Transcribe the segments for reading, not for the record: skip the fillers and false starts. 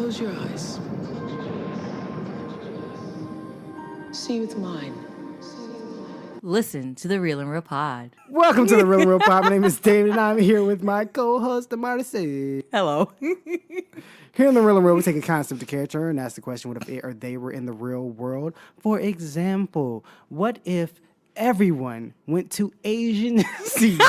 Close your eyes. See with mine. Listen to the Real and Real Pod. Welcome to the Real and Real Pod. My name is David, and I'm here with my co-host, Marcy. Hello. Here in the Real and Real, we take a concept of character and ask the question, what if it or they were in the real world? For example, what if everyone went to Asian seas?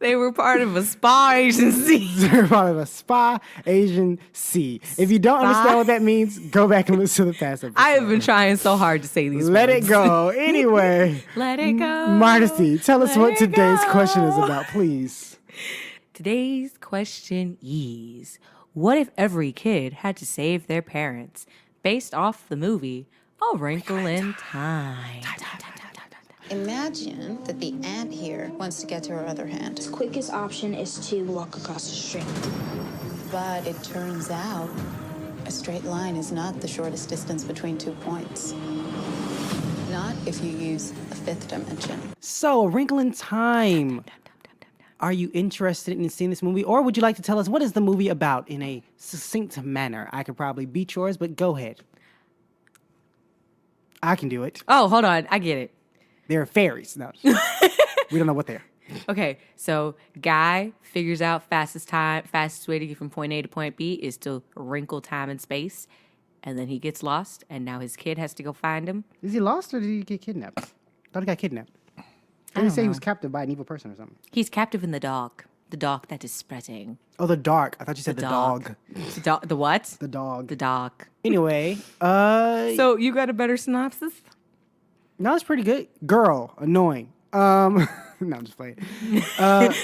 They were part of a spa agency. They're part of a spa Asian sea. If you don't understand what that means, go back and listen to the past episode. I have been trying so hard to say these Let words. it go. Anyway. Let it go. Marcy, tell us Let what it today's go. question is about, please. Today's question is, what if every kid had to save their parents? Based off the movie A Wrinkle in Time. Imagine that the ant here wants to get to her other hand. The quickest option is to walk across the street. But it turns out a straight line is not the shortest distance between 2 points. Not if you use a fifth dimension. So, A Wrinkle in Time. Are you interested in seeing this movie? Or would you like to tell us what is the movie about in a succinct manner? I could probably beat yours, but go ahead. I can do it. Oh, hold on. I get it. They're fairies. No. We don't know what they are. Okay, so guy figures out fastest way to get from point A to point B is to wrinkle time and space, and then he gets lost, and now his kid has to go find him. Is he lost or did he get kidnapped? Thought he got kidnapped. Did he don't say he know. was captive by an evil person or something? He's captive in the dark that is spreading. Oh, the dark. I thought you said the dog. The what? The dog. The dark. Anyway, So you got a better synopsis? no, it's pretty good. Girl, annoying. No, I'm just playing.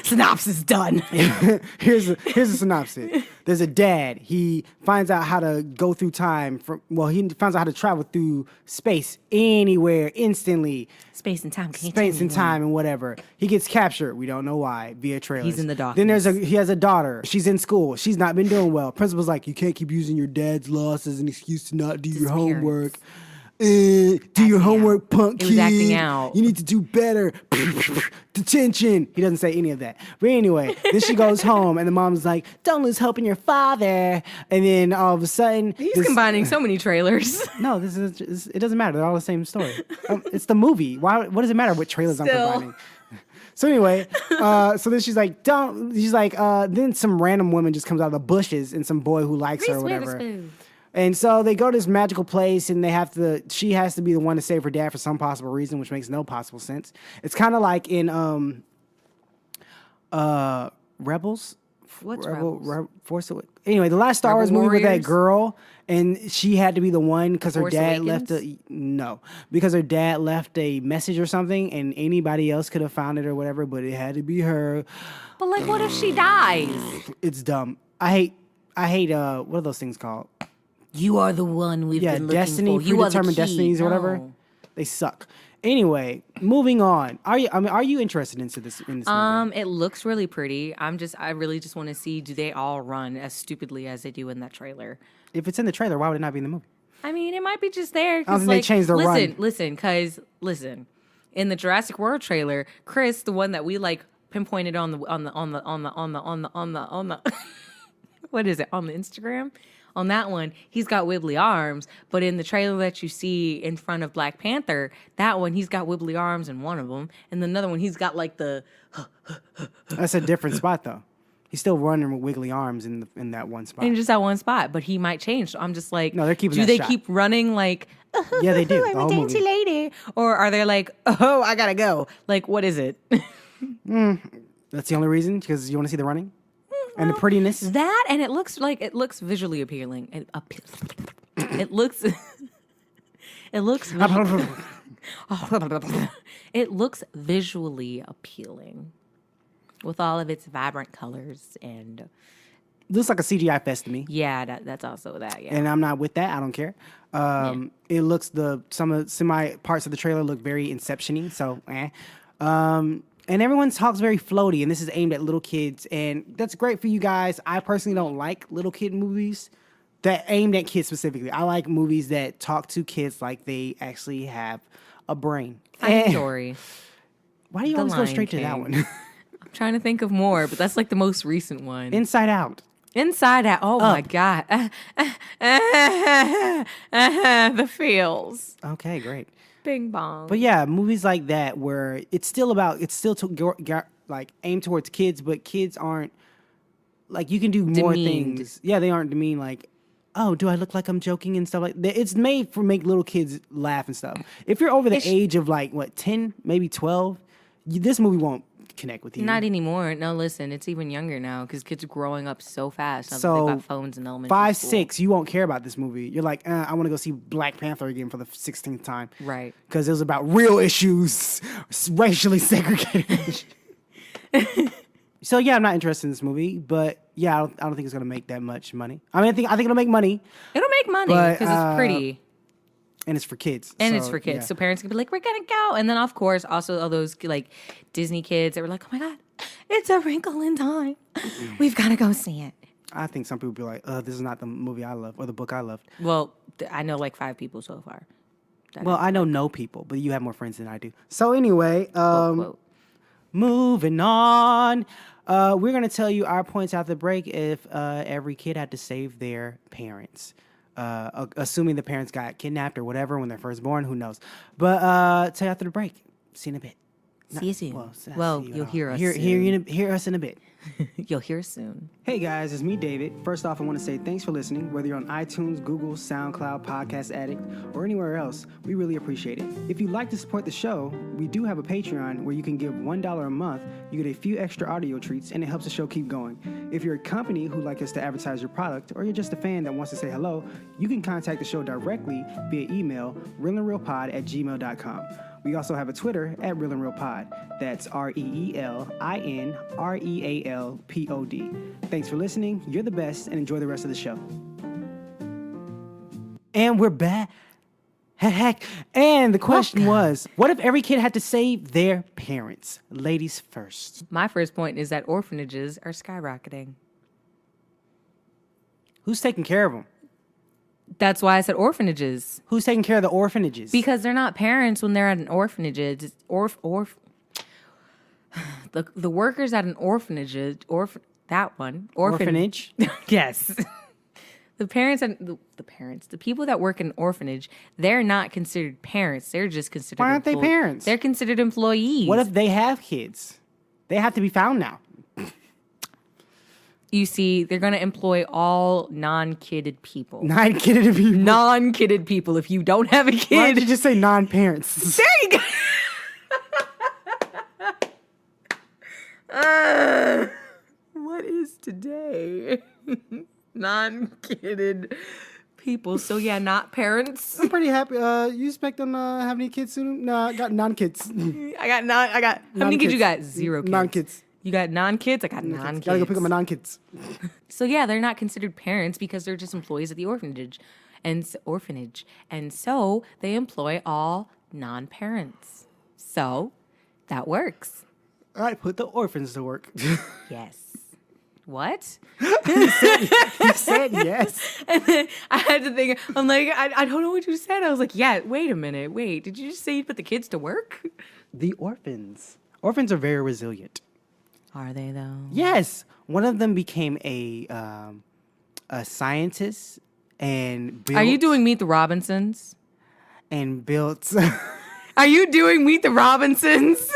Synopsis done. Here's a synopsis. There's a dad. He finds out how to go through time. He finds out how to travel through space anywhere instantly. Space and time. Can't Space tell and me time and whatever. He gets captured. We don't know why via trailers. He's in the Then he has a daughter. She's in school. She's not been doing well. Principal's like, you can't keep using your dad's loss as an excuse to not do your Disappearance. homework. Do your homework, out. punk He kid. was acting out. You need to do better. Detention. He doesn't say any of that. But anyway, then she goes home, and the mom's like, don't lose hope in your father. And then all of a sudden... He's combining so many trailers. No, it doesn't matter. They're all the same story. It's the movie. What does it matter what trailers I'm Still. combining? So anyway, so then she's like, then some random woman just comes out of the bushes and some boy who likes her or whatever. And so they go to this magical place, and she has to be the one to save her dad for some possible reason, which makes no possible sense. It's kind of like in Rebels. What's Rebels? Anyway, the last Star Wars Rebel movie with that Warriors? girl, and she had to be the one because her Force dad Awakens? because her dad left a message or something, and anybody else could have found it or whatever, but it had to be her. But like, what if she dies? It's dumb. I hate what are those things called? You are the one we've been looking Destiny, for. You are the predetermined key. destinies or whatever. No. They suck. Anyway, moving on. Are you interested in this movie? It looks really pretty. I really just want to see, do they all run as stupidly as they do in that trailer? If it's in the trailer, why would it not be in the movie? I mean, it might be just there. I don't think they changed the run. Listen. In the Jurassic World trailer, Chris, the one that we like pinpointed on the what is it, on the Instagram? On that one, he's got wibbly arms, but in the trailer that you see in front of Black Panther, that one, he's got wibbly arms in one of them, and another one, he's got like the... That's a different spot though. He's still running with wiggly arms in that one spot. in just that one spot, but he might change. So I'm just like, No, they're keeping do that they shot. keep running like, Yeah, they do. I'm The a whole dainty movie. lady? Or are they like, oh, I gotta go? Like, what is it? That's the only reason because you want to see the running and the prettiness. That, and it looks visually appealing. It looks it looks visually appealing with all of its vibrant colors and Looks like a CGI fest to me. yeah, that's also that. Yeah, And I'm not with that. I don't care. It looks some semi parts of the trailer look very Inception-y, so and everyone talks very floaty, and this is aimed at little kids, and that's great for you guys. I personally don't like little kid movies that aimed at kids specifically. I like movies that talk to kids like they actually have a brain. Finding Dory. Why do you The always go Lion straight to that King. one? I'm trying to think of more, but that's like the most recent one. Inside Out. Inside Out. Oh my God. The feels. Okay, great. Bing bong. But yeah, movies like that where it's still like aimed towards kids, but kids aren't like you can do more Demeaned. things. Yeah, they aren't demeaned. Like, oh, do I look like I'm joking and stuff like that? It's made for make little kids laugh and stuff. If you're over the age of like what 10, maybe 12, this movie won't connect with you. Not anymore. No, listen, it's even younger now because kids are growing up so fast. Now that So, they've got phones in elementary 5, school. 6, you won't care about this movie. You're like, I want to go see Black Panther again for the 16th time. Right. Because it was about real issues, racially segregated. So yeah, I'm not interested in this movie, but yeah, I don't think it's gonna make that much money. I think it'll make money, It'll make money But, because it's pretty. and it's for kids. And it's So, for kids. yeah. So parents can be like, we're going to go. And then, of course, also all those like Disney kids that were like, oh my God, it's A Wrinkle in Time. We've got to go see it. I think some people be like, this is not the movie I love or the book I loved. Well, I know like 5 people so far. Well, I know no people, but you have more friends than I do. So anyway, Quote. moving on. We're gonna tell you our points after the break if every kid had to save their parents. Assuming the parents got kidnapped or whatever when they're first born, who knows? But tell you after the break. See you in a bit. See you soon. Well, not Well, see you at you'll all. hear us Hear us in a bit. You'll hear soon. Hey guys, it's me, David. First off, I want to say thanks for listening. Whether you're on iTunes, Google, SoundCloud, Podcast Addict, or anywhere else, we really appreciate it. If you'd like to support the show, we do have a Patreon where you can give $1 a month. You get a few extra audio treats, and it helps the show keep going. If you're a company who'd like us to advertise your product, or you're just a fan that wants to say hello, you can contact the show directly via email, realandrealpod@gmail.com. We also have a Twitter at Real and Real Pod. That's REELINREALPOD. Thanks for listening. You're the best, and enjoy the rest of the show. And we're back. Heck. And the question was, what if every kid had to save their parents? Ladies first. My first point is that orphanages are skyrocketing. Who's taking care of them? That's why I said orphanages. Who's taking care of the orphanages? Because they're not parents when they're at an orphanage. It's the workers at an orphanage, orphanage. Yes. The parents and the people that work in an orphanage, they're not considered parents. They're just considered. Why aren't they parents? They're considered employees. What if they have kids? They have to be found now. You see, they're going to employ all non-kidded people. Non-kidded people. Non-kidded people. If you don't have a Why kid, did you just say non-parents? there you go. What is today? Non-kidded people. So yeah, not parents. I'm pretty happy. You expect them to have any kids soon? No, I got non-kids. I got how many kids you got? 0 kids. Non-kids. You got non-kids? I got non-kids. Gotta go pick up my non-kids. So yeah, they're not considered parents because they're just employees at the orphanage. And so they employ all non-parents. So that works. All right, put the orphans to work. Yes. What? You said yes. And then I had to think, I'm like, I don't know what you said. I was like, yeah, wait a minute. Wait, did you just say you put the kids to work? The orphans. Orphans are very resilient. Are they though? Yes. One of them became a scientist and built... Are you doing Meet the Robinsons? And built... Are you doing Meet the Robinsons?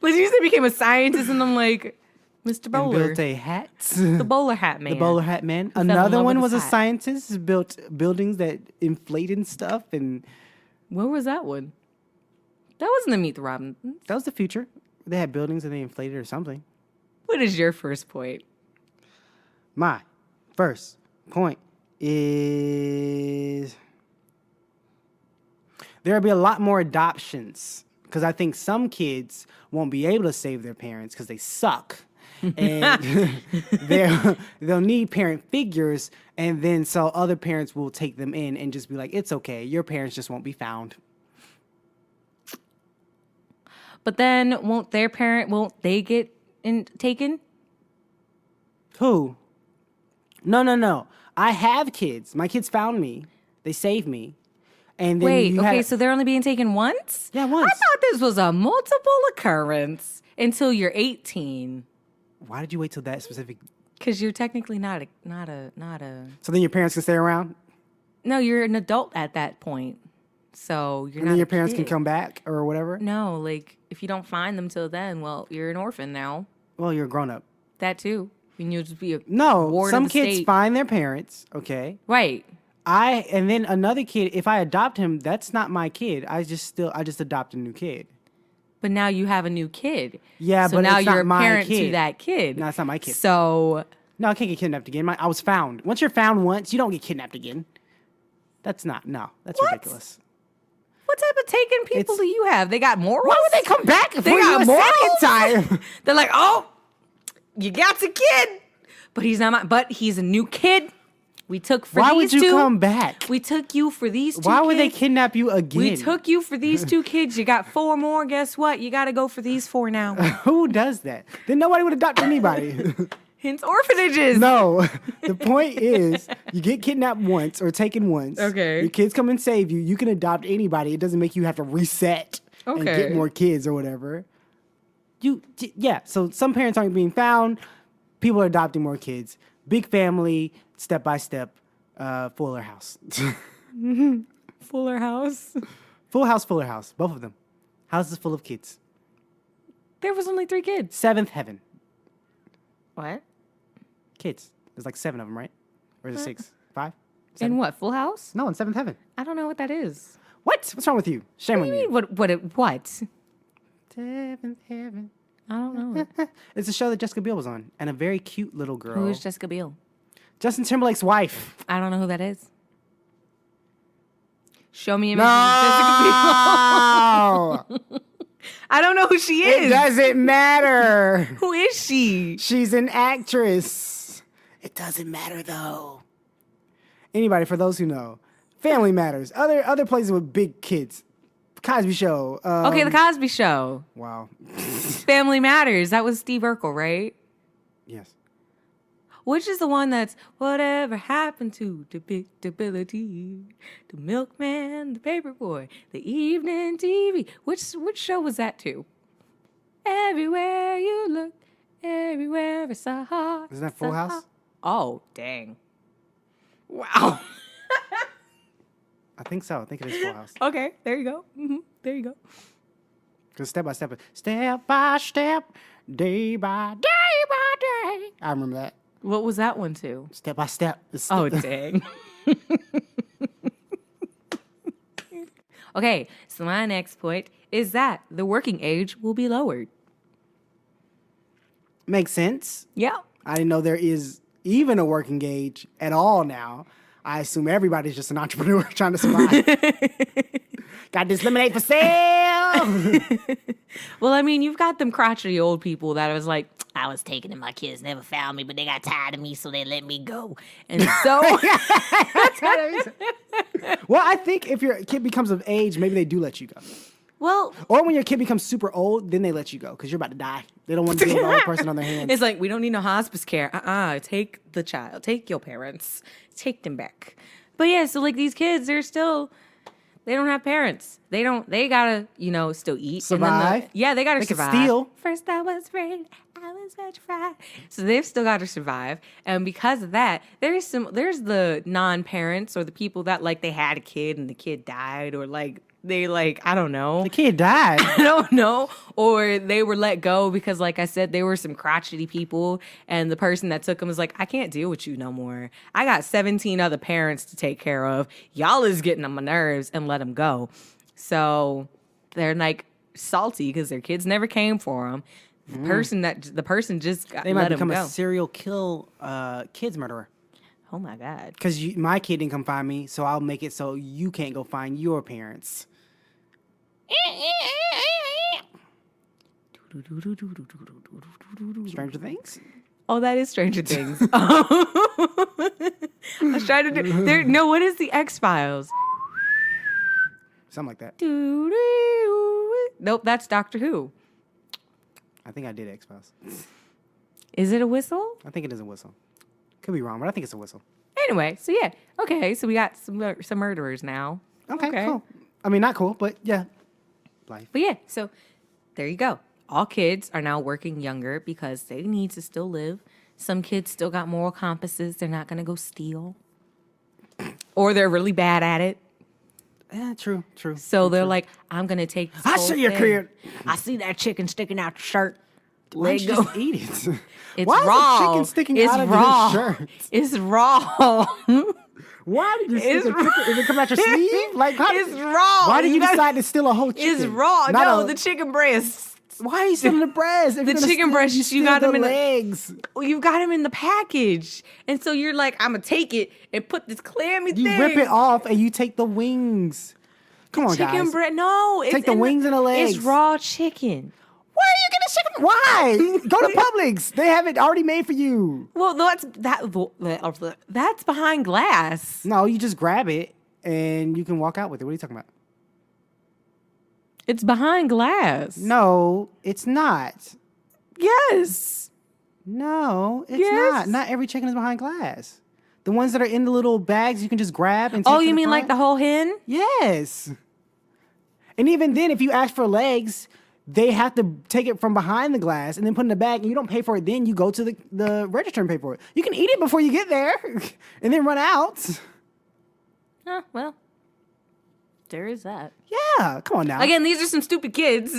Like you said, became a scientist, and I'm like, Mr. and Bowler, built a hat. the bowler hat man. The bowler hat man. in Another love one with was a his hat. scientist, built buildings that inflate and stuff, and Where was that one? That wasn't the Meet the Robinsons. that was the future. They had buildings and they inflated or something. What is your first point? My first point is there'll be a lot more adoptions because I think some kids won't be able to save their parents because they suck. And they'll need parent figures, and then so other parents will take them in and just be like, it's okay, your parents just won't be found. But then won't they get taken? Who? No. I have kids. My kids found me. They saved me. And then Wait, you okay, had, so they're only being taken once? Yeah, once. I thought this was a multiple occurrence until you're 18. Why did you wait till that specific Because you're technically not a. So then your parents can stay around, No, you're an adult at that point. So you're and not. then your a parents can kid. come back or whatever. No, like if you don't find them till then, well, you're an orphan now. Well, you're a grown up. That too. And you'll just be a No, ward some of the kids state. find their parents. Okay. Right. And then another kid. If I adopt him, that's not my kid. I just adopt a new kid. But now you have a new kid. Yeah, so but now it's not you're a my parent to kid. that kid. No, it's not my kid. So No, I can't get kidnapped again. I was found. Once you're found once, you don't get kidnapped again. That's What? ridiculous. what type of taken people It's- do you have? They got morals? Why would they come back for They you got a second time? They're like, oh, you got a kid, but he's not. But he's a new kid. We took for Why these would you two. come back? We took you for these two. Why would they kids. kidnap you again? We took you for these two kids. You got 4 more. Guess what? You got to go for these 4 now. Who does that? Then nobody would adopt anybody. Hence orphanages. No, the point is you get kidnapped once or taken once. Okay. Your kids come and save you. You can adopt anybody. It doesn't make you have to reset and Okay. get more kids or whatever. Yeah. So some parents aren't being found. People are adopting more kids. Big family, step by step. Fuller House. Fuller House. Full House, Fuller House. Both of them. Houses full of kids. There was only 3 kids. Seventh heaven. What? Kids. There's like 7 of them, right? Or is it 6? 5? In 7? what? Full House? No, in seventh heaven. I don't know what that is. What? What's wrong with you? Shame on What do you you. mean? What? Seventh heaven. I don't know. It's a show that Jessica Biel was on, and a very cute little girl. Who is Jessica Biel? Justin Timberlake's wife. I don't know who that is. Show me images of Jessica Biel. No, I don't know who she it is. doesn't matter. Who is she? She's an actress. It doesn't matter though. Anybody, for those who know, Family Matters. Other places with big kids. Cosby Show. Okay, The Cosby Show. Wow. Family Matters. That was Steve Urkel, right? Yes. Which is the one that's whatever happened to depictability, the milkman, the paperboy, the evening TV. Which show was that to? Everywhere you look, everywhere I saw. Isn't that Full House? Oh, dang. Wow. I think so. I think it is Full House. Okay, there you go. There you go. Because step by step, day by day. I remember that. What was that one to? Step by step. Oh, dang. Okay, so my next point is that the working age will be lowered. Makes sense. Yeah. I didn't know there is even a working age at all now. I assume everybody's just an entrepreneur trying to survive. Got this lemonade for sale. Well, I mean, you've got them crotchety old people that was like, I was taking it, my kids never found me, but they got tired of me, so they let me go. And so, Well, I think if your kid becomes of age, maybe they do let you go. well, Or when your kid becomes super old, then they let you go because you're about to die. They don't want to deal with an old person on their hands. it's like, we don't need no hospice care. Take the child, take your parents, take them back. But yeah, so like these kids, they don't have parents. They gotta, still eat. And then Survive. they gotta They can survive. steal. First I was afraid, I was petrified. So they've still got to survive. And because of that, there's the non-parents or the people that like they had a kid and the kid died, or like they I don't know. The kid died. I don't know. Or they were let go because, like I said, they were some crotchety people. And the person that took them was like, I can't deal with you no more. I got 17 other parents to take care of. Y'all is getting on my nerves, and let them go. So they're like salty because their kids never came for them. The person just got, They might let become them go. a serial kids murderer. Oh my God. Because my kid didn't come find me, so I'll make it so you can't go find your parents. Stranger Things? Oh, that is Stranger Things. I was trying to do. No, what is the X-Files? Something like that. Nope, that's Doctor Who. I think I did X-Files. Is it a whistle? I think it is a whistle. Could be wrong, but I think it's a whistle. Anyway, so yeah. Okay, so we got some murderers now. Okay, cool. I mean, not cool, but yeah. Life. But yeah, so there you go. All kids are now working younger because they need to still live. Some kids still got moral compasses. They're not gonna go steal, or they're really bad at it. Yeah, true. So they're like, I'm gonna take this I whole see your thing. kid. I see that chicken sticking out the shirt. Why Let don't it you go. just eat it? It's Why raw. is the chicken sticking it's out of raw. your shirt? It's raw. Why did you It's stick a chicken? Is it coming out your sleeve? Like, how It's raw. Why did you gotta- decide to steal a whole chicken? It's raw. Not No, a- the chicken breast. Why are you stealing the breast? If The you're gonna chicken steal, breast, you steal got the them in the- legs. Well, you got him in the package, and so you're like, I'm gonna take it and put this clammy You thing. rip it off and you take the wings. Come on, Chicken guys. breast. No, it's Take the in wings and the legs. It's raw chicken. Why are you getting chicken? Why? Go to Publix. They have it already made for you. Well, that's behind glass. No, you just grab it and you can walk out with it. What are you talking about? It's behind glass. No, it's not. Yes. No, it's Yes. not. Not every chicken is behind glass. The ones that are in the little bags you can just grab and take Oh, to you the mean like front. the whole hen? Yes. And even then, if you ask for legs, they have to take it from behind the glass and then put it in the bag, and you don't pay for it then. You go to the register and pay for it. You can eat it before you get there and then run out. Oh, well, there is that. Yeah, come on now. Again, these are some stupid kids.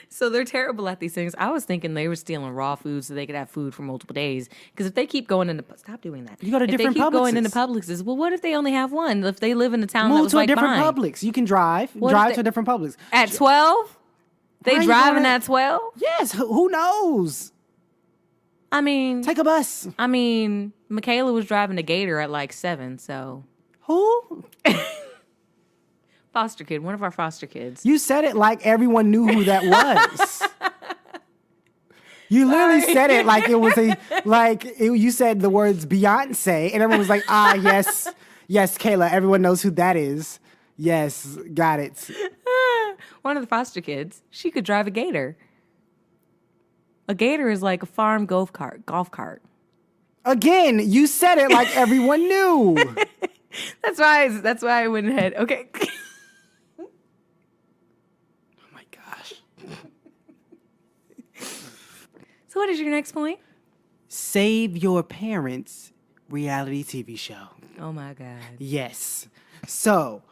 So they're terrible at these things. I was thinking they were stealing raw food so they could have food for multiple days. Because if they keep going into stop doing that. You go to if different they keep going Publixes. into Publixes, well, what if they only have one? If they live in a town that Move was to a like different mine. Publix. You can drive. What drive if to a different Publix. At 12? Why They are you driving going at 12? Yes, who knows? I mean, Take a bus. Michaela was driving a Gator at like 7, so Who? foster kid, one of our foster kids. You said it like everyone knew who that was. You literally said it like it was you said the words Beyonce, and everyone was like, yes, Kayla, everyone knows who that is. Yes, got it. One of the foster kids, she could drive a Gator. A Gator is like a farm golf cart. Again, you said it like everyone knew. That's why I went ahead. Okay. Oh my gosh. So what is your next point? Save Your Parents reality TV show. Oh my God. Yes. So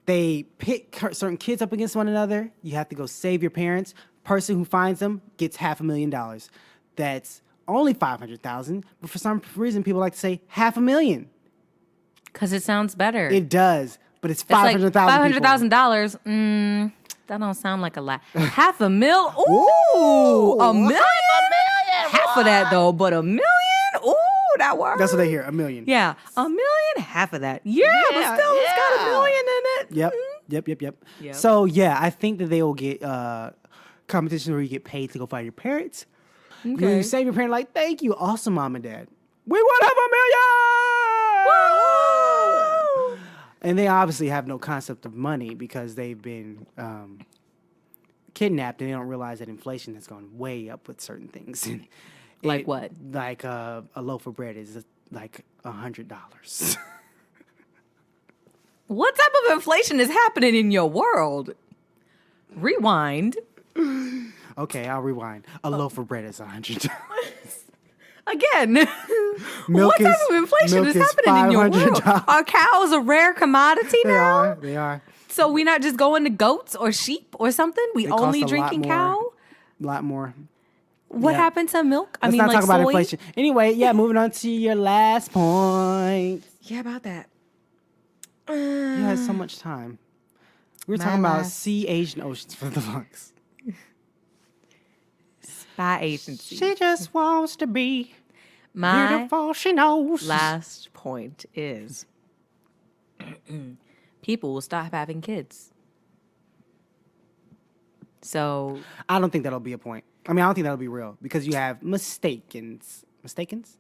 they pit certain kids up against one another. You have to go save your parents. Person who finds them gets $500,000. That's only $500,000, but for some reason people like to say $500,000. Because it sounds better. It does, but it's It's like $500,000. $500,000. That don't sound like a lot. $500,000. Ooh, a million. Half of that though, but $1 million. Ooh, that works. That's what they hear. $1 million. Yeah, $1 million. Half of that. Yeah, but still, it's got $1 million in it. Yep. Yep. So yeah, I think that they will get competitions where you get paid to go find your parents. Okay. You save your parent like, thank you, awesome mom and dad. We want to have $1 million. And they obviously have no concept of money because they've been kidnapped and they don't realize that inflation has gone way up with certain things. Like what? Like a loaf of bread is like $100. What type of inflation is happening in your world? Rewind. Okay, I'll rewind. A loaf of bread is $100. Again, Milk what type is- of inflation milk is is happening in your world? $500. Are cows a rare commodity now? They are. So we not just going to goats or sheep or something? We They cost only a lot drinking more. cow? A lot more. What Yeah. happened to milk? Let's not like talk about soy? inflation. Anyway, yeah, moving on to your last point. Yeah, about that. You had so much time. We were My talking about last- Sea Asian Oceans for the Lungs. Spy agency. She just wants to be My beautiful, she knows. last point is people will stop having kids. So I don't think that'll be a point. I mean, I don't think that'll be real because you have mistakes. mistakes?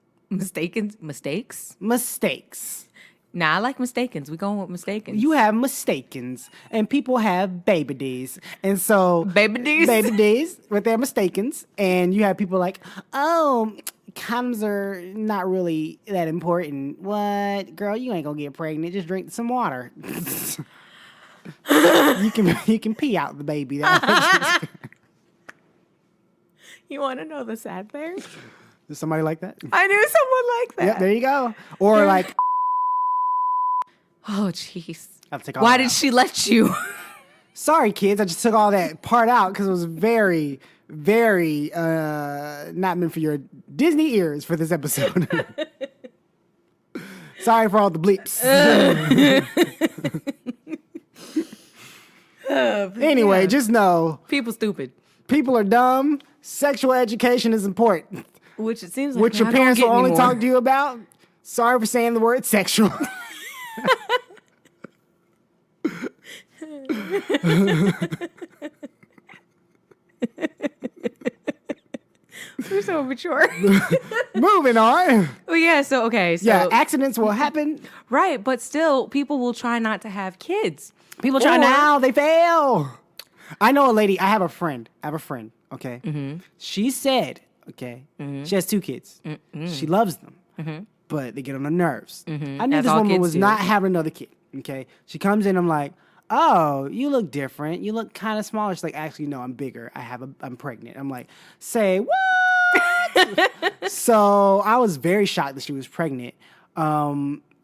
Mistakes. Nah, I like mistakens. We going with mistakens. You have mistakens, and people have baby D's, and so Baby Ds? baby D's with their mistakens, and you have people like, oh, condoms are not really that important. What, girl? You ain't gonna get pregnant. Just drink some water. you can pee out the baby. You want to know the sad thing? Is somebody like that? I knew someone like that. Yep, there you go. Or like, Oh, jeez. I have to take all Why that did out. she let you? Sorry, kids. I just took all that part out because it was very, very not meant for your Disney ears for this episode. Sorry for all the bleeps. Anyway, just know People stupid. people are dumb. Sexual education is important. Which it seems like Which your I don't parents get will only anymore. talk to you about. Sorry for saying the word sexual. We're so mature. Moving on. Well, yeah. So okay. So Yeah, accidents will happen. right, but still, people will try not to have kids. People try Or- now, they fail. I know a lady. I have a friend. Okay. Mm-hmm. She said, okay, she has 2 kids. She loves them, but they get on her nerves. I knew Mm-hmm. As this all woman kids was do. not having another kid. Okay. She comes in. I'm like, oh, you look different. You look kind of smaller. She's like, actually, no, I'm bigger. I'm pregnant. I'm like, say what? So I was very shocked that she was pregnant.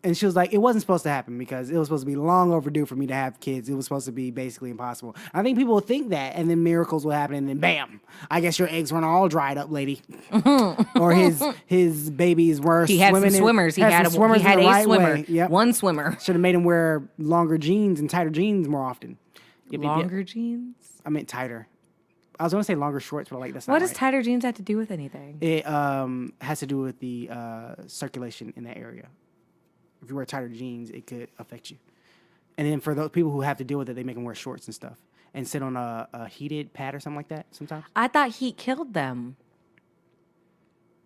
And she was like, it wasn't supposed to happen because it was supposed to be long overdue for me to have kids. It was supposed to be basically impossible. I think people will think that, and then miracles will happen, and then bam, I guess your eggs weren't all dried up, lady. Or his babies were He had some swimming in- swimmers. He had some swimmers he had in the a right swimmer. way. Yep. One swimmer. Should have made him wear longer jeans and tighter jeans more often. Yep, yep, yep. Longer jeans. I meant tighter. I was going to say longer shorts, but like that's not What does right. tighter jeans have to do with anything? It has to do with the circulation in that area. If you wear tighter jeans, it could affect you. And then for those people who have to deal with it, they make them wear shorts and stuff and sit on a heated pad or something like that sometimes. I thought heat killed them.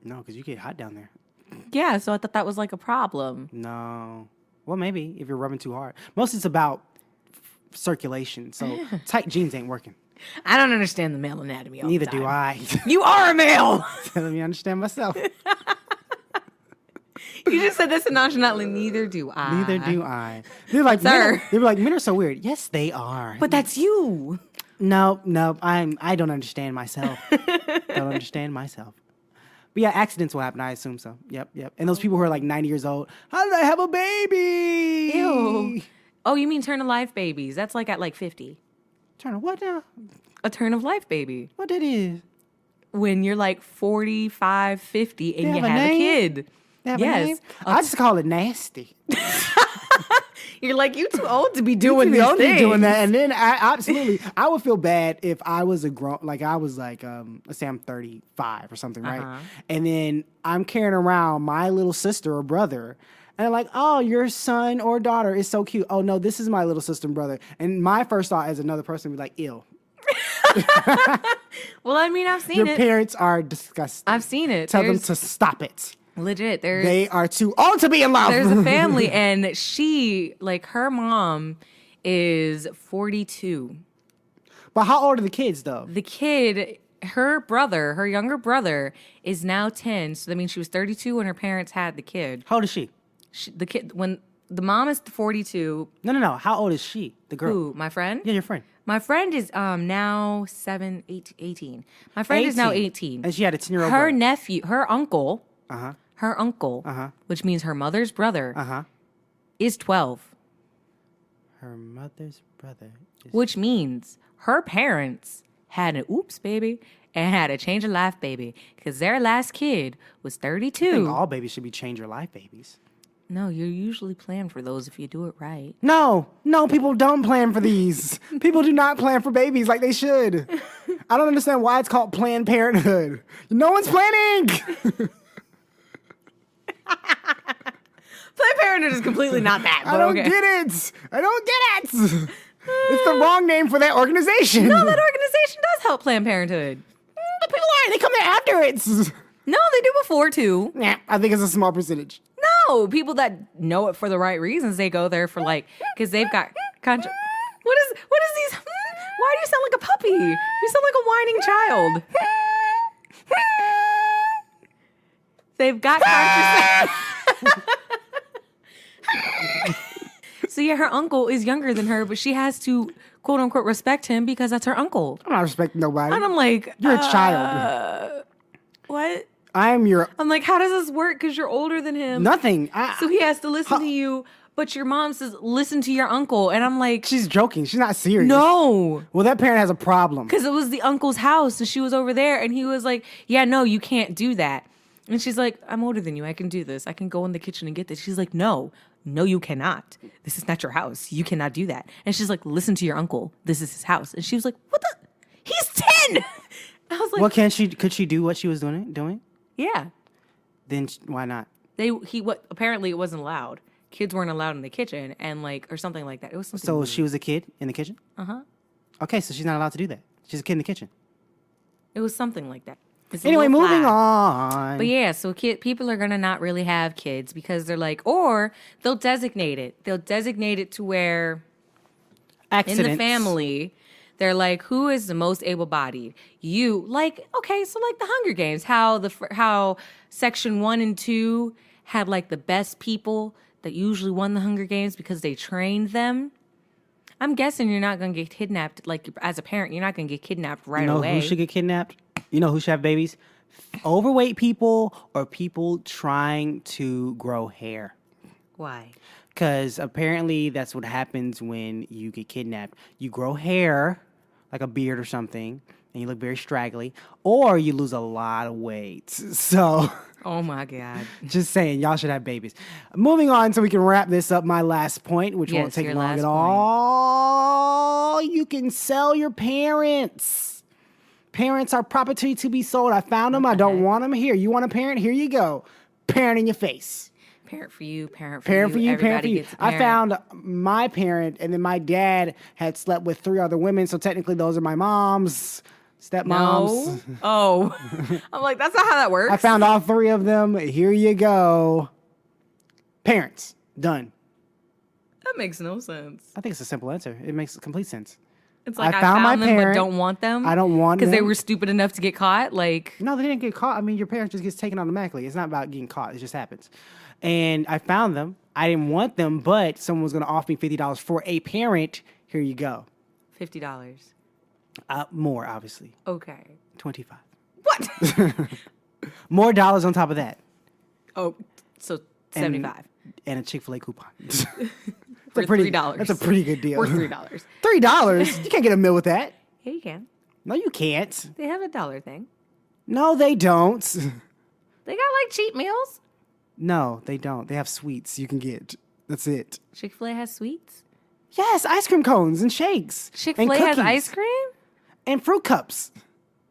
No, because you get hot down there. Yeah, so I thought that was like a problem. No. Well, maybe if you're rubbing too hard. Most it's about circulation. So tight jeans ain't working. I don't understand the male anatomy. All Neither the time. do I. You are a male. Let me understand myself. You just said this nonchalantly. Neither do I. Neither do I. They're like, Sir. they're like, men are so weird. Yes, they are. But that's you. No, I don't understand myself. Don't understand myself. But yeah, accidents will happen. I assume so. Yep. And those people who are like 90 years old, how did I have a baby? Ew. Oh, you mean turn of life babies? That's like at like 50. Turn what now? A turn of life baby. What that is? When you're like 45, 50 and They you have a have a name? kid. They have a Yes. name? I just call it nasty. You're like, you too old to be doing You these don't be things. doing that, and then I would feel bad if I was a grown, like I was like, let's say I'm 35 or something, right? Uh-huh. And then I'm carrying around my little sister or brother, and they're like, oh, your son or daughter is so cute. Oh no, this is my little sister and brother. And my first thought as another person would be like, ew. Well, I mean, I've seen Your it. parents are disgusting. I've seen it. Tell them There's- to stop it. Legit. There's They are too old to be in love. there's a family, and she, like, her mom is 42. But how old are the kids though? The kid, her younger brother, is now 10. So that means she was 32 when her parents had the kid. How old is she? The kid, when the mom is 42. No. How old is she? The girl. Who? My friend? Yeah, your friend. My friend is now 18. My friend is now 18. And she had a 10-year-old Her brother. nephew, her uncle, Uh-huh. which means her mother's brother, Uh-huh. is 12. Her mother's brother is... Which means her parents had an oops baby and had a change of life baby because their last kid was I think 32. all babies should be change your life babies. No, you usually plan for those if you do it right. No, people don't plan for these. People do not plan for babies like they should. I don't understand why it's called Planned Parenthood. No one's planning. Planned Parenthood is completely not that. I But don't okay. get it. I don't get it. It's the wrong name for that organization. No, that organization does help Planned Parenthood. The people are. They come there after it. No, they do before too. Nah, I think it's a small percentage. No, people that know it for the right reasons, they go there for like, because they've got What is these? Why do you sound like a puppy? You sound like a whining child. They've got contraception. So yeah, her uncle is younger than her, but she has to quote unquote respect him because that's her uncle. I'm not respecting nobody. And I'm like, You're a child. what? I'm your I'm like, how does this work? Because you're older than him. nothing. So he has to listen to you, but your mom says, listen to your uncle. And I'm like, She's joking. She's not serious. no. Well, that parent has a problem. Because it was the uncle's house and she was over there and he was like, yeah, no, you can't do that. And she's like, I'm older than you. I can do this. I can go in the kitchen and get this. She's like, no, you cannot. This is not your house. You cannot do that. And she's like, listen to your uncle. This is his house. And she was like, what the? He's 10. I was like, Well, could she do what she was doing? yeah. Then why not? Apparently it wasn't allowed. Kids weren't allowed in the kitchen and like, or something like that. It was something. So weird. she was a kid in the kitchen? Uh-huh. Okay, so she's not allowed to do that. She's a kid in the kitchen. It was something like that. It's a Anyway, little moving flag. on. But yeah, so people are gonna not really have kids because they're like, or they'll designate it. They'll designate it to where Accidents. in the family, they're like, who is the most able-bodied? You, like, okay, so like the Hunger Games, how section 1 and 2 had like the best people that usually won the Hunger Games because they trained them. I'm guessing you're not gonna get kidnapped. Like as a parent, you're not gonna get kidnapped right You know away. who should get kidnapped? You know who should have babies? Overweight people or people trying to grow hair. Why? Because apparently that's what happens when you get kidnapped. You grow hair, like a beard or something, and you look very straggly, or you lose a lot of weight. So, Oh my God. just saying, y'all should have babies. Moving on so we can wrap this up, my last point, which won't Yes, take your long last at point. all. You can sell your parents. Parents are property to be sold. I found them. I don't want them here. You want a parent? Here you go. Parent in your face. Parent for you, parent for Parent for you. you, parent for Everybody you. gets a I parent. found my parent, and then my dad had slept with 3 other women, so technically those are my moms, stepmoms. No. Oh. I'm like, that's not how that works. I found all 3 of them. Here you go. Parents. Done. That makes no sense. I think it's a simple answer. It makes complete sense. It's like I I found found my them parent. but don't want them. I don't want because they them. were stupid enough to get caught. Like, No, they didn't get caught. I mean, your parents just gets taken automatically. It's not about getting caught. It just happens. And I found them. I didn't want them, but someone was going to offer me $50 for a parent. Here you go. $50. More, obviously. Okay. 25. What? More dollars on top of that. Oh, so 75. And a Chick-fil-A coupon. For $3. That's a pretty good deal. Or $3. $3? You can't get a meal with that. Yeah, you can. No, you can't. They have a dollar thing. No, they don't. They got like cheap meals. No, they don't. They have sweets you can get. That's it. Chick-fil-A has sweets. Yes, ice cream cones and shakes. and Chick-fil-A has cookies ice cream. and fruit cups.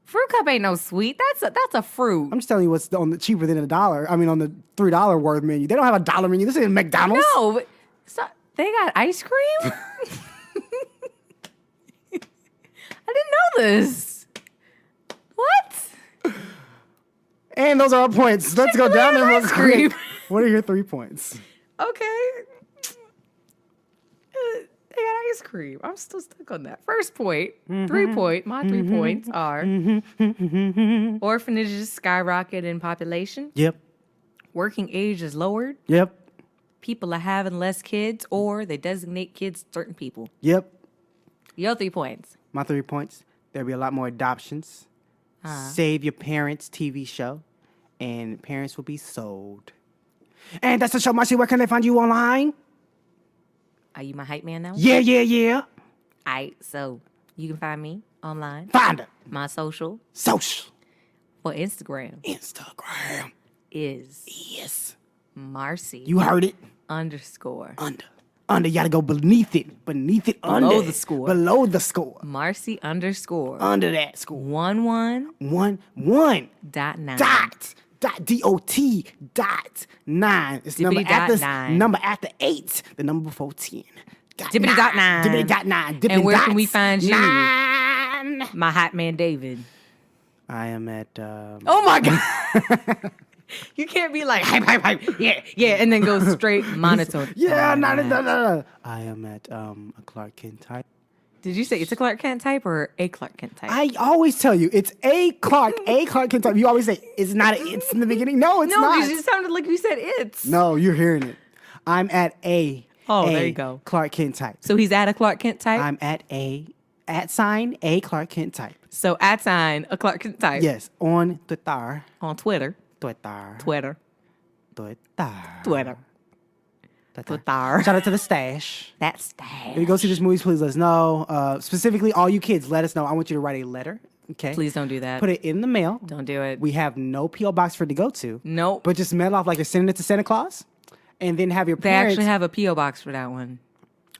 Fruit cup ain't no sweet. That's a fruit. I'm just telling you what's on the cheaper than $1. I mean, on the $3 worth menu. They don't have a dollar menu. This isn't McDonald's. No, but they got ice cream. I didn't know this. What? And those are our points. Let's go down there real Ice cream. quick. What are your 3 points? Okay. They got ice cream. I'm still stuck on that. First point, 3 point. My 3 points are orphanages skyrocket in population, Yep. working age is lowered, Yep. people are having less kids, or they designate kids certain people. Yep. Your 3 points. My 3 points. There'll be a lot more adoptions. Save Your Parents TV show. And parents will be sold. And that's the show, Marcy. Where can they find you online? Are you my hype man now? Yeah, yeah, yeah. Alright, so you can find me online. Find her. My social Social. for Instagram Instagram. is Yes. Marcy You heard it. _ underscore. Under. You gotta go beneath it. Beneath it. Below Under. the score. Below the score. Marcy underscore Under that score. 11.9. 1 dot. .dot.9. It's number Dippity after dot nine. number after 8. The number before 10. Dippity dot nine. Dippity dot 9. Dippity And where can dots. we find you? 9. My hot man David. I am at Oh my God. You can't be like hype. Yeah, and then go straight monotone. Yeah, no. I am at a Clark Kent type. Did you say it's a Clark Kent type or a Clark Kent type? I always tell you it's a Clark Kent type. You always say it's not an it's in the beginning. No, it's no, not. because it sounded like you said it's. No, you're hearing it. I'm at a There you go. Clark Kent type. So he's at a Clark Kent type? I'm at a Clark Kent type. So @ a Clark Kent type. Yes, on Twitter. On Twitter. Twitter. Twitter. Twitter. Twitter. Twitter. Twitter. Shout out to the stash. That's If you go see this movie, please let us know. Specifically, all you kids, let us know. I want you to write a letter. Okay. Please don't do that. Put it in the mail. Don't do it. We have no P.O. box for it to go to. Nope. But just mail off like you're sending it to Santa Claus. And then have your They parents. actually have a P.O. box for that one.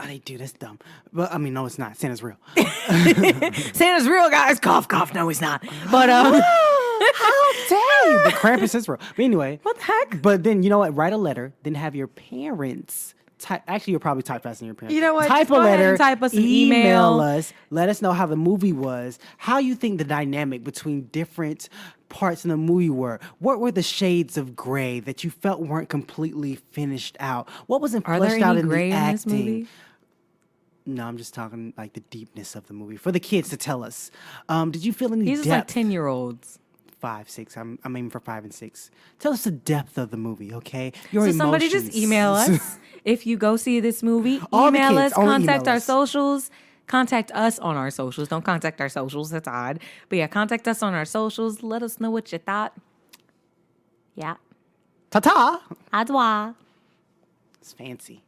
Oh, they do. That's dumb. But I mean, no, it's not. Santa's real. Santa's real, guys. Cough, cough. No, he's not. But How dare you? The Krampus is real. But anyway. What the heck? But then, you know what? Write a letter. Then have your parents type. Actually, you're probably type faster than your parents. You know what? Type Just a go ahead letter. and type us an email email. us. Let us know how the movie was. How you think the dynamic between different parts in the movie were. What were the shades of gray that you felt weren't completely finished out? What wasn't Are there fleshed out any in gray the in acting? this movie? No, I'm just talking like the deepness of the movie for the kids to tell us. Did you feel any These are like depth? 10-year-olds. 5, 6. I'm aiming for 5 and 6. Tell us the depth of the movie, okay? Your So emotions. somebody just email us if you go see this movie. All the Email kids, us, only contact email our us. socials. Contact us on our socials. Don't contact our socials. That's odd. But yeah, contact us on our socials. Let us know what you thought. Yeah. Ta-ta. Au revoir. It's fancy.